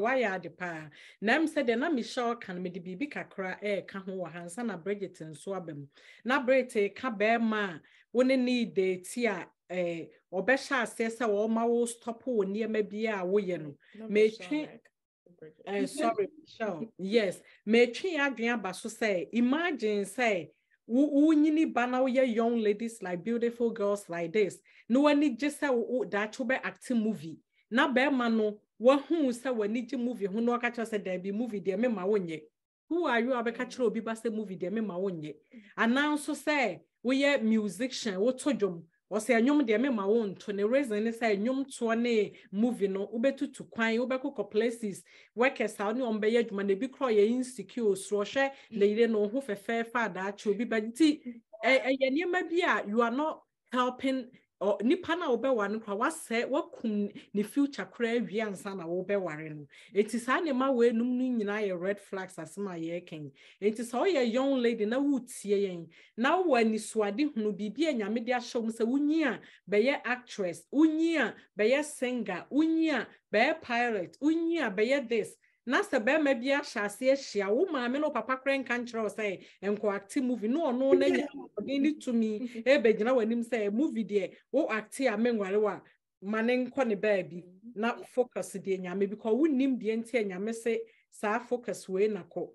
why ya de pa na m said na Michelle kan me de bibi kakra ka ho wa hansa na Bridget nso abam na Bridget ka be ma woni need de ti a obesha ase se wo ma wo stop wo niema bia wo ye no me twi sorry Michelle yes me twi adwen aba so say imagine say Unyini bana young ladies like beautiful girls like this. No one need just say that to be acting movie. Na be mano who say when need movie who no catch us there be movie there me ma wonye. Who are you abe catch obi ba say movie there me ma wonye. And now so say we musician what to jom or say nyom there me ma won to the reason say nyom to ne movie no ubetu to kwan ubeko places work as how ni on be adwuma na bi kro ye insecure so hwe le no ho fefe fa da che obi ba ti ye niema bi you are not helping or nipa na obe wan kwa wase wakum ni future kra wi ansa na obe ware no enti sa ne ma we num nu nyina ye red flags asema ye ken enti so ye young lady na wutie yen na wani suade hunu bibi anyame de ahyew se wunyi a be ye actress wunyi a be ye singer wunyi a be ye pirate wunyi a be ye this na se be ma bia hyase ahia wo maame no papa kren kan kire say enko active movie no no na nya ni to me e be gina wanim say movie de wo act a menware wa mane nko ne baby na focus de nyame because wonnim de enti nyame say sa focus we na ko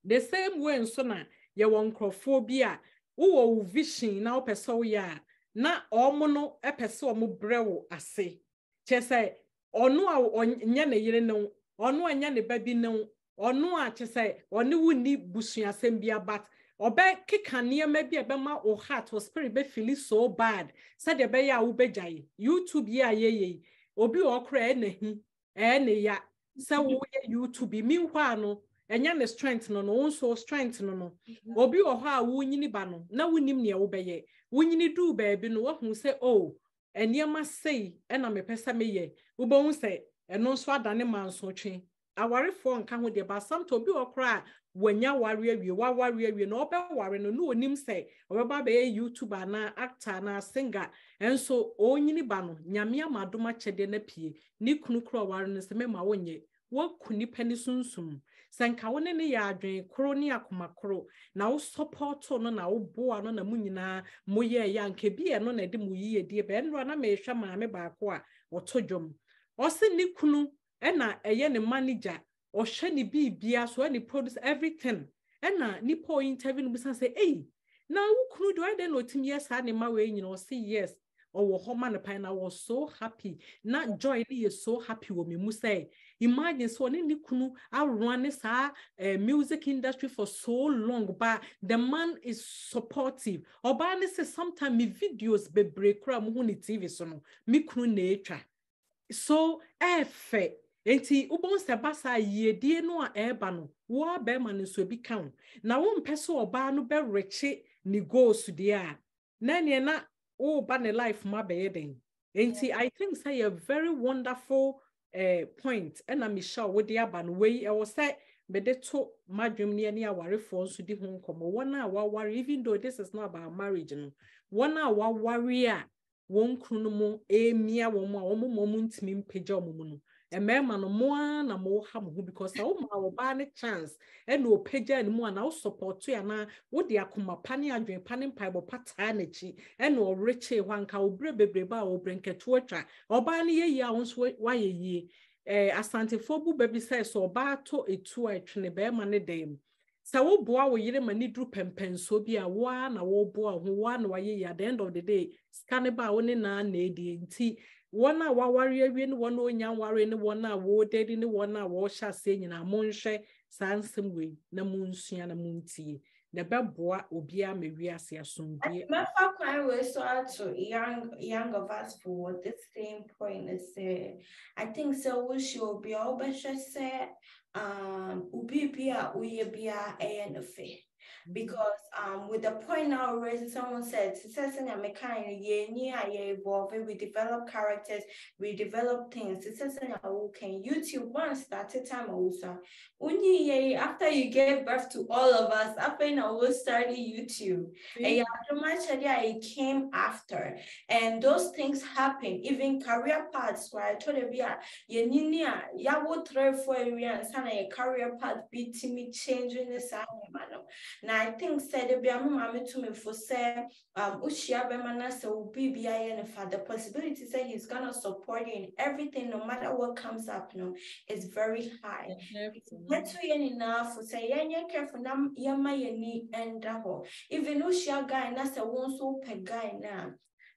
the same way nso na ye won crofobia wo vision na wo pese wo ya na omo no epese omo brewo ase che say ono a onye na yire no ono anya ne baby no ono a che say oni wuni busuasem bia but obe kika niema bia be ma o heart or spirit be feel so bad said de be ya wo begyae YouTube ya ye obi okra na hi ne ya say wo ye YouTube mi hwa no enya ne strength no no so strength no obi o ha wo nyini ba no na wonim ne wo beye wonyini du baabi no wo hu say oh eniema sei na me pesa me ye wo bo hu say eno so adane manso twe awarefo nka ho de ba samto obi okra wanya ware awie no obe ware no no onim say obeba be YouTuber na actor na singer enso onyini ba no nyame amadoma chede na pie ni kunu kro ware no se me ma wonye wo kuni pani sunsum sanka wone ne ya adwen kro ni akoma kro na wo support no na wo boa no na munyina moye ya nke bi e no na de muyiye die be nro na me hwa maame ba ko a wotodwom o se ni kunu ena eye ne manager o hwe ne bibia so any produce everything ena ni po interview no bisa say eh na wo kunu do I dey no tim yes ha ne ma we nyina o say yes o wo homa ne pan na was so happy na joy ni is so happy wo me mu say imagine so ni kunu run sa music industry for so long but the man is supportive oba ne say sometimes me videos be break kra mu ni TV so no me kunu na etwa so efe enti ubon se basa yedie no a eba no wo be ma no so bi kan na wo mpese oba no be reche ni goals de a na ne na wo ba ne life ma be yeden enti I think say a very wonderful point and Michelle wo de aba no we e wo say be de to madwum ne ne awarefo nso di ho nkomo wona wa worry even though this is not about marriage no wona wa worry a won kunu mo emia wo mo a wo mo ntimi mpagya wo mo no emema no mo na mo ha mo because wo ma wo ba ne chance e no pagya ni mo na wo support ya na wo de akoma pane adwen pane mpaibo pata na chi e no reche hwanka wo bre bebre ba wo brenketo atwa oba ne yeyi a wo so wa yeyi asante fobu baby say so ba to etu a twene be ma ne dem sa wo boa wo yire mani dru pempenso bi a wo na wo boa ho wa na wa yeyi at the end of the day scan ba wo ne na edi nti wona wa ware awie ne wona onya ware ne wona wo dedi ne wona wo hyase nyina mo nhwe sansem we na mo nsua na mo ntie ne beboa obi a mewi ase asomdue my fact we so to young of us for the same point is I think so we should be all say ubibia we bia and fe Because with the point now raising, someone said, we develop characters, we develop things. Can YouTube one started time also. After you gave birth to all of us, after now we started YouTube. And after much it came after. And those things happen, even career paths where I told you, ya would try for a career path be me changing this. Now I think said the mama to me for say Ushia Bemana so BBI the possibility say he's gonna support you in everything no matter what comes up is very high. That's enough for say yeah careful nam yama ni and even Ushia guy and that's a one so per guy now.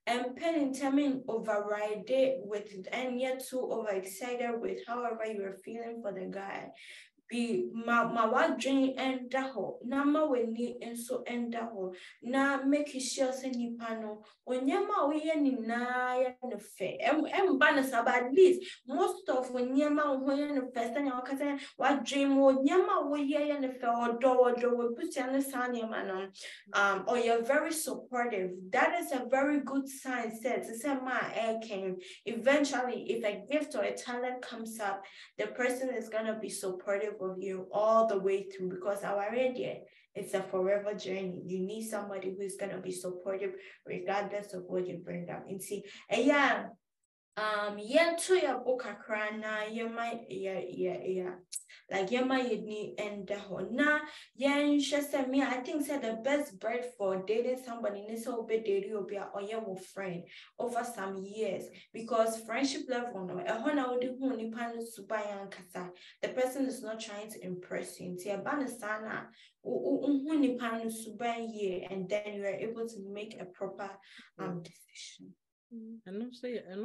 And pen in terming override it with and yet too overexcited with however you're feeling for the guy. Be my what dream and daho nama we need and so and daho na make you sure send you panel when yama we any na and fair and banners about at least most of when yama when the first and your what dream would yama we and the fair or door put you on the sun man or you're very supportive. That is a very good sign said to say my air came eventually if a gift or a talent comes up, the person is gonna be supportive of you all the way through because our idea it's a forever journey. You need somebody who's gonna be supportive regardless of what you bring up. And see, yeah, to your book akrana, you might, yeah. Like you might need and the hona, yeah, she said me, I think said the best bread for dating somebody in so be dating or be a friend over some years because friendship level no, a hona would do only pan subayan kasa. The person is not trying to impress you. Tia banasana, pan subaye, and then you are able to make a proper decision. And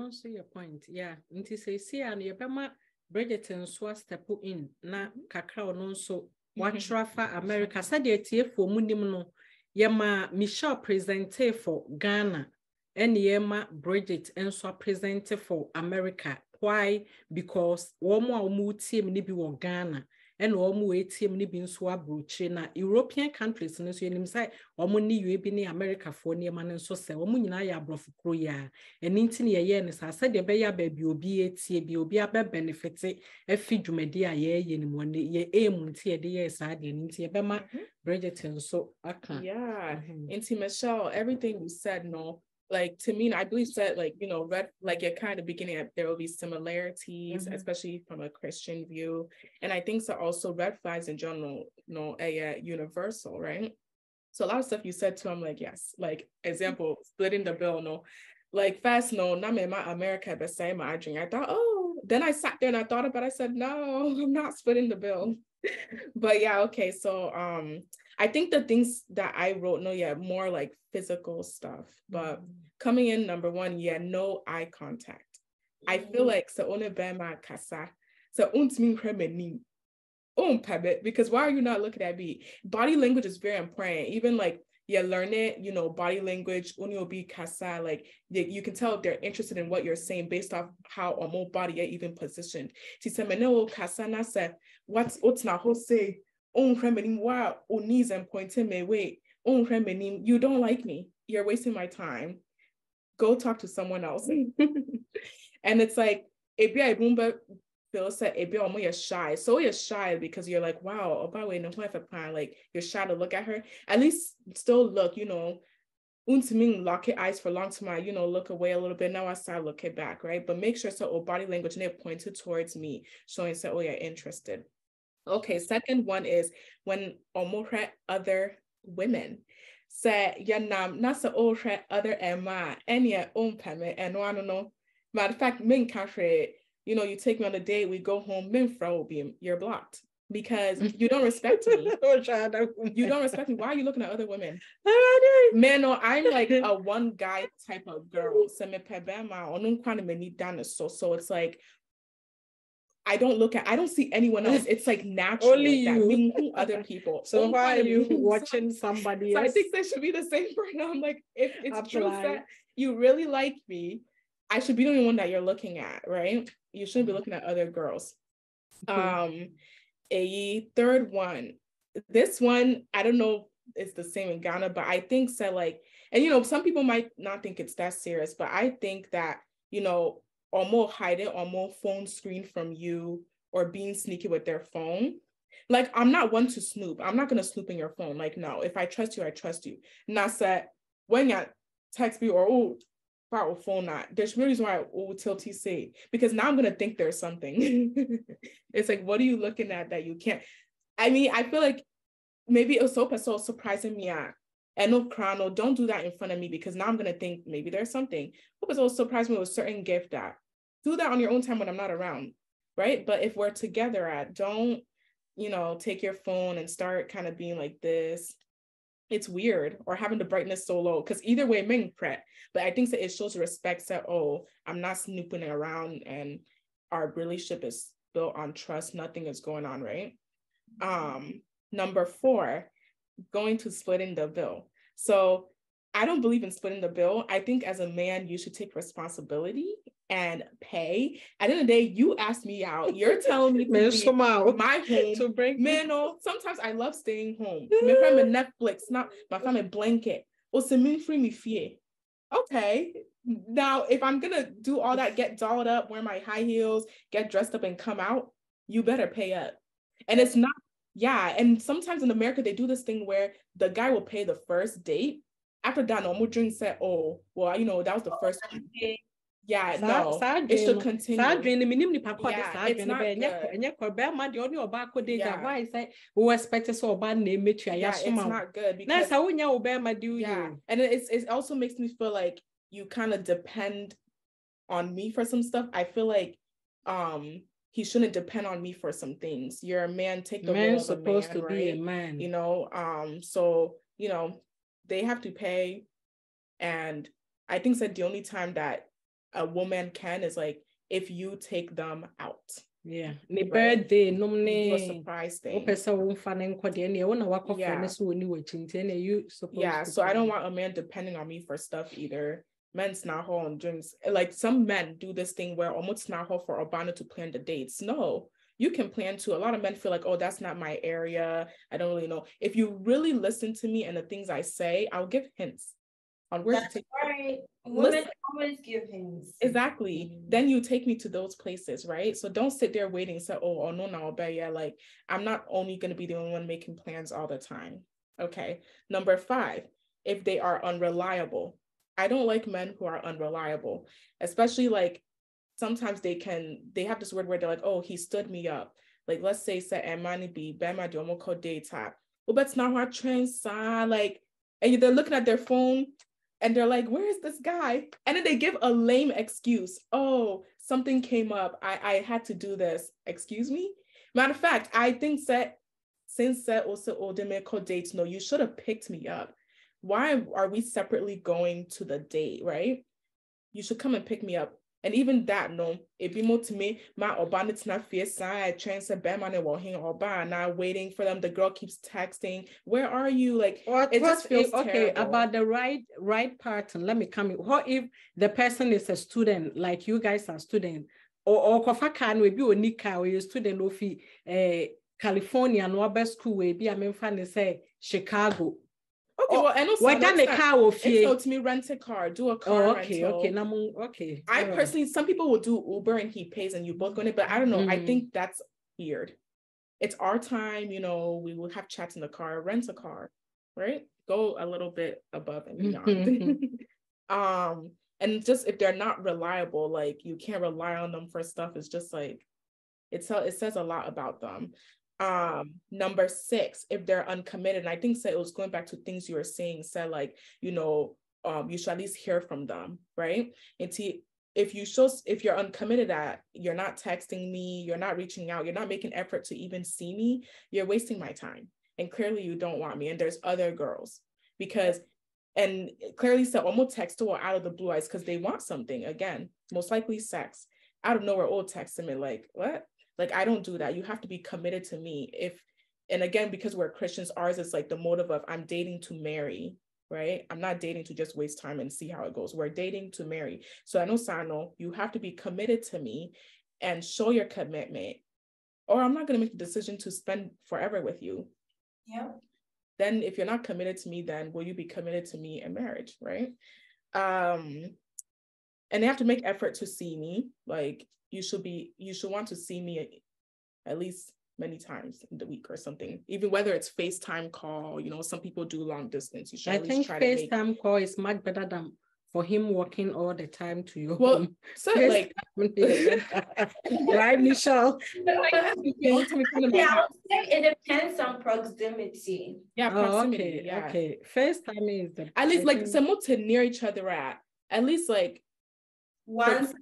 also your point. Yeah. Until say see and your bema Bridgerton so step in na kakra no so watrafa America said tie for munim no yema Michelle presente for Ghana and yema Bridget and so presente for America. Why? Because womo team ni bi wo Ghana and womo team ni bi nso abroche na European countries no so yenim say womo ni UAB ni America for ni man nso se womo nyina ya abrofo kro ya eni nti ne ye ne sa de be ya ba bi obi etie bi obi aba benefit afi dwumadi a ye ni mo ne ye aim nti ye de ye sa de ni nti ye be ma Bridgerton so aka. Yeah. Into Michelle, everything you said, no. Like to me, I believe said like red like at kind of beginning there will be similarities, especially from a Christian view, and I think so also red flags in general, universal, right? So a lot of stuff you said too, I'm like yes, like example splitting the bill, no, like fast no, not me my America the same I drink. I thought then I sat there and I thought about it, I said no, I'm not splitting the bill. But yeah, okay, so I think the things that I wrote, more like physical stuff, but coming in number one, no eye contact. I feel like so on bema kasa, so because why are you not looking at me? Body language is very important. Even like learn it, body language, be kasa, like you can tell if they're interested in what you're saying based off how a more body even positioned. She said, "No kasa na said, what's na ho say? Wow, knees and pointing me, wait, you don't like me. You're wasting my time. Go talk to someone else." And it's like, Phil said, you're shy. So you're shy because you're like, wow, by the way, no plan, like you're shy to look at her. At least still look, lock your eyes for long time, look away a little bit. Now I start looking back, right? But make sure so body language and it pointed towards me, showing say, you're interested. Okay, second one is when omore other women say yanam nasa ore other emma any peme and no no. Matter of fact, min country, you take me on a date, we go home, min frobium, you're blocked because you don't respect me. You don't respect me. Why are you looking at other women? Man, no, I'm like a one guy type of girl. So it's like I don't see anyone else. It's like natural. Only like you. That. Other people. So why are you watching somebody else? So I think they should be the same for now. I'm like, if it's true that you really like me, I should be the only one that you're looking at, right? You shouldn't be looking at other girls. A third one. This one, I don't know it's the same in Ghana, but I think so like, and you know, some people might not think it's that serious, but I think that, you know, or more hiding or more phone screen from you or being sneaky with their phone. Like, I'm not one to snoop. I'm not going to snoop in your phone. Like, no, if I trust you, I trust you. Not that when you text me or, or phone not, there's no reason why I will tell T say, because now I'm going to think there's something. It's like, what are you looking at that you can't? I mean, I feel like maybe it was so surprising me at, and no crown, or don't do that in front of me, because now I'm going to think maybe there's something. It was also surprised me with a certain gift that do that on your own time when I'm not around, right? But if we're together don't, you know, take your phone and start kind of being like this. It's weird, or having the brightness so low, because either way, ming pret. But I think that it shows respect that, oh, I'm not snooping around and our relationship is built on trust. Nothing is going on, right? Number 4, going to splitting the bill. So I don't believe in splitting the bill. I think as a man, you should take responsibility and pay. At the end of the day, you asked me out. You're telling me to leave my home. To bring man, no, sometimes I love staying home. My family Netflix, not my family blanket. Or free me fear. Okay. Now, if I'm gonna do all that, get dolled up, wear my high heels, get dressed up and come out, you better pay up. And it's not, yeah. And sometimes in America, they do this thing where the guy will pay the first date. After that, no more drinks said, oh, well, you know, that was the first one. Yeah, no, it should continue. Yeah, it's not good. Yeah, it's not good because yeah, and it also makes me feel like you kind of depend on me for some stuff. I feel like he shouldn't depend on me for some things. You're a man, take the role of a man, to right? Be a man. You know, so you know, they have to pay. And I think that the only time that a woman can is like if you take them out. Yeah. Right? Birthday, no do a surprise thing. Yeah. Yeah. So I don't want a man depending on me for stuff either. Men's not home and drinks. Like some men do this thing where almost not home for Obama to plan the dates. No, you can plan too. A lot of men feel like, oh, that's not my area. I don't really know. If you really listen to me and the things I say, I'll give hints on where that's to take right. Women always give hints. Exactly. Then you take me to those places, right? So don't sit there waiting and say, oh no, no, but yeah, like I'm not only going to be the only one making plans all the time. Okay. Number 5, if they are unreliable. I don't like men who are unreliable, especially like sometimes they have this word where they're like, oh, he stood me up. Like, let's say, Emani be Bema Diomoko data. Well, that's not our trends, like, and they're looking at their phone and they're like, where is this guy? And then they give a lame excuse. Oh, something came up. I had to do this. Excuse me? Matter of fact, I think that since that also Odemeko dates, no, you should have picked me up. Why are we separately going to the date, right? You should come and pick me up. And even that, no, it be more to me, my Obama not fierce side, chance a Batman and walking Obama, now waiting for them. The girl keeps texting, where are you? Like, it just feels okay, terrible. about the right part, and let me come in. What if the person is a student, like you guys are student, or Kofa can we be Onika, or you student of California, no best school, we be a memfan say Chicago. Okay, well, I know it's to me rent a car, do a car rental. Okay. I personally, some people will do Uber and he pays and you both on it, but I don't know. I think that's weird. It's our time, you know, we will have chats in the car, rent a car, right? Go a little bit above and beyond. And just if they're not reliable, like you can't rely on them for stuff, it's just like it says a lot about them. Number 6, if they're uncommitted, and I think it was going back to things you were saying, said like, you know, you should at least hear from them, right? And if you're uncommitted you're not texting me, you're not reaching out, you're not making effort to even see me, you're wasting my time. And clearly you don't want me. And there's other girls and clearly said almost text or out of the blue eyes because they want something, again, most likely sex. Out of nowhere, all text them and like, what? Like, I don't do that. You have to be committed to me. And again, because we're Christians, ours is like the motive of I'm dating to marry, right? I'm not dating to just waste time and see how it goes. We're dating to marry. So I know, Sano, you have to be committed to me and show your commitment, or I'm not going to make the decision to spend forever with you. Yeah. then if you're not committed to me, then will you be committed to me in marriage, right? And they have to make effort to see me. Like you should want to see me at least many times in the week or something, even whether it's FaceTime call, some people do long distance. You should at least try to make. FaceTime call is much better than for him working all the time to your home. So like, right, Michelle? Yeah, it depends on proximity. Yeah, proximity. Okay. FaceTime is at least like somewhat to near each other at least like once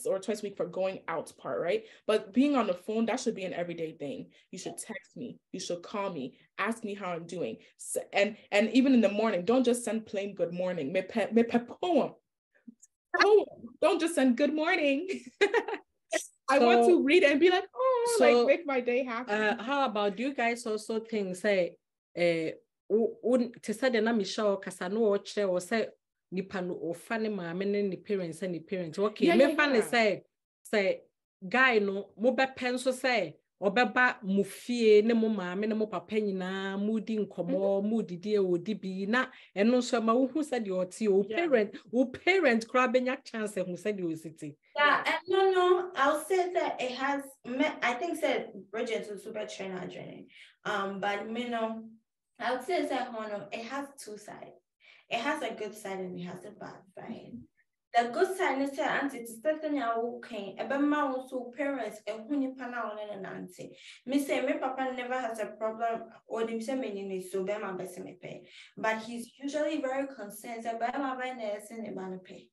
or twice a week for going out part, right? But being on the phone, that should be an everyday thing. You should text me, you should call me, ask me how I'm doing. So, and even in the morning, don't just send plain good morning. Poem. Don't just send good morning. I want to read it and be like, like make my day happy. How about, do you guys also think, say, to say the name Michelle Casano or say nipa no ofane maame ne ni parents and ni parents. Okay, me fan say guy no mo be penso say obeba mo fie ne mo maame ne mo papa nyina mo di nkomo mo didi e odi bi na eno so ma wo hu say the oti o parent kra benya chance hu say the ositi. Yeah, and no, I'll say that it has. I think said Bridget is super trainer journey. But I would say that it has two sides. It has a good side and it has a bad side. The good side is that auntie to certain okay, about my also parents and who you pan out and auntie. Me say my papa never has a problem or them say me so be my best me pay. But he's usually very concerned about my business and the pay.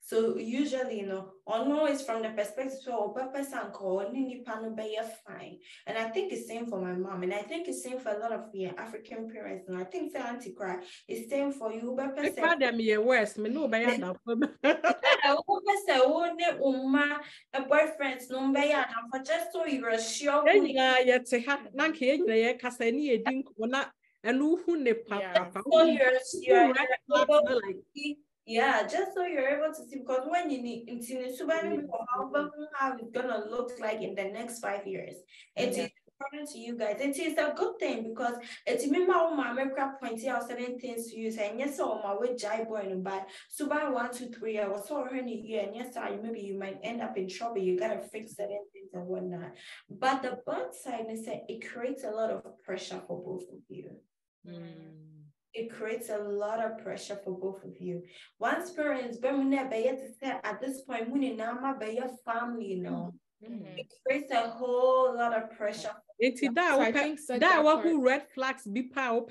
So usually, it's from the perspective of purpose and call, fine. And I think it's same for my mom, and I think it's same for a lot of African parents. And I think the anti-cry is same for you. Worse, me no buy a boyfriends no buy for just so you're sure. And who ne papa. Yeah, just so you're able to see, because when you need how it's gonna look like in the next 5 years, it is important to you guys. It is a good thing because it's me my pointing out certain things to you saying yes, so my way jai boy and bad. So by 1, 2, 3, I was so her in a year, and yes, maybe you might end up in trouble. You gotta fix certain things and whatnot. But the bad side is that it creates a lot of pressure for both of you. It creates a lot of pressure for both of you. Once parents, at this point, family, it creates a whole lot of pressure. That who red flags be power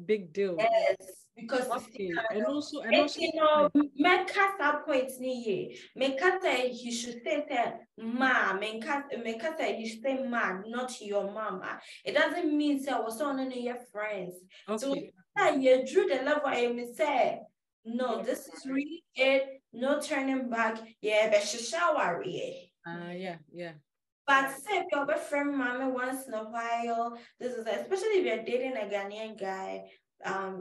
big deal. Yes, because and also make points he should say that ma he should say ma, not your mama. It doesn't mean say I was on your friends. Okay. So you drew the level I say no, this is really it, no turning back. Yeah, but shower. Yeah. But say if your friend mommy once in a while, this is especially if you're dating a Ghanaian guy,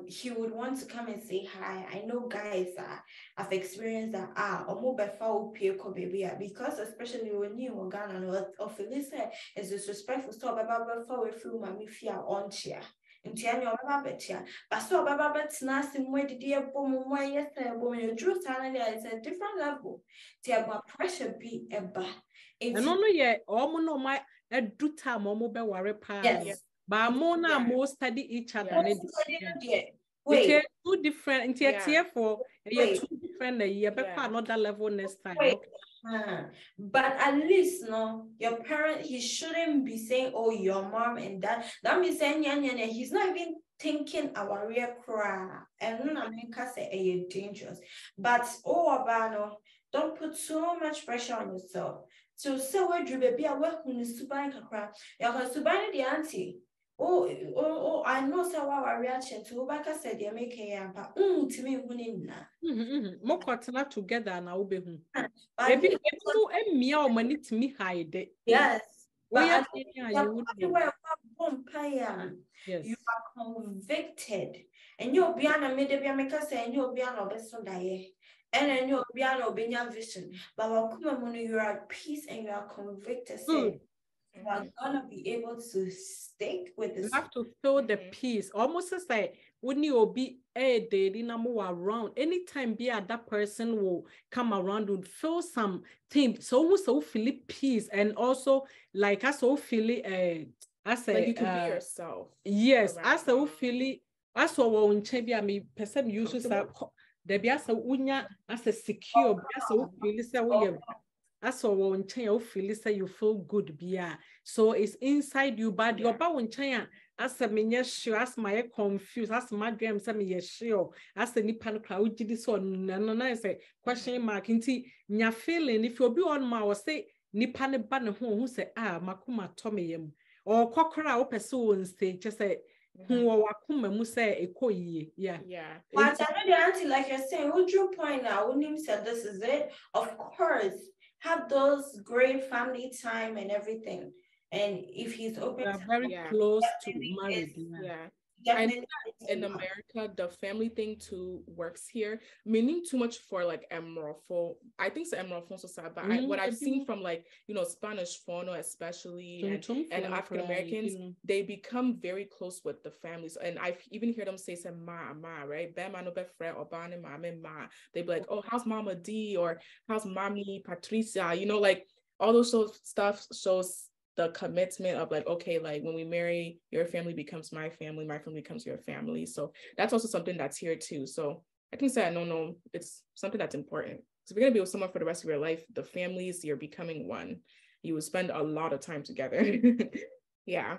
he would want to come and say hi. I know guys I've experienced that baby, because especially when you in Ghana or Felicia is disrespectful, so before we feel mommy fear on chair. But so it's a different level. Pressure be a bad. And no yet almost my do time worry pa. Yes. But more study each other. Wait, two different tier for two different another level next time. Wait. But at least your parent, he shouldn't be saying, oh, your mom and dad. That means saying he's not even thinking our real cry. And I mean say dangerous. But don't put so much pressure on yourself. So what you baby I work on the suban kakra. Your suban the auntie. Oh, I know so our reaction to Obaka said they make a to me winning more cotton together now be maybe meow money to me hide. Yes. Yes. You are convicted. And you'll be on a maybe say and you'll be on a best day. And then you'll be on a vision. But you are at peace and you are convicted. Say, we're gonna be able to stick with this. You have to feel the peace. Almost as like when you be a day around, anytime be that person will come around and feel something. So who so feel peace and also like I so feel as like you can be yourself. Yes, as so feel as so in champion me person usually there be as a unya as a secure as so feel say we as a one chain you feel say you feel good bia so it's inside you but your ba one chain as a me sure as my confused as my dream say me sure as a nipa no crowd gidi so no say question mark nti nya feeling if you be on ma or say nipa ne ba ne ho say makoma to me yam or kokora wo pese on stage just say who wakuma mu say ekoyi yeah. But I know the auntie like you're saying would you point now when him said this is it, of course have those great family time and everything. And if he's open to very close to marriage. I know that in America, the family thing too works here, meaning too much for like Emerald. I think it's Emerald so sad, but what I've seen from like, Spanish phono especially and African Americans, they become very close with the families. And I've even heard them say ma, right? Bema no be friend or bane ma. They be like, oh, how's Mama D or how's Mommy Patricia? Like all those stuff shows the commitment of like, okay, like when we marry, your family becomes my family becomes your family. So that's also something that's here too. So I can say, no, it's something that's important. So if you're gonna be with someone for the rest of your life, the families, you're becoming one. You will spend a lot of time together. Yeah.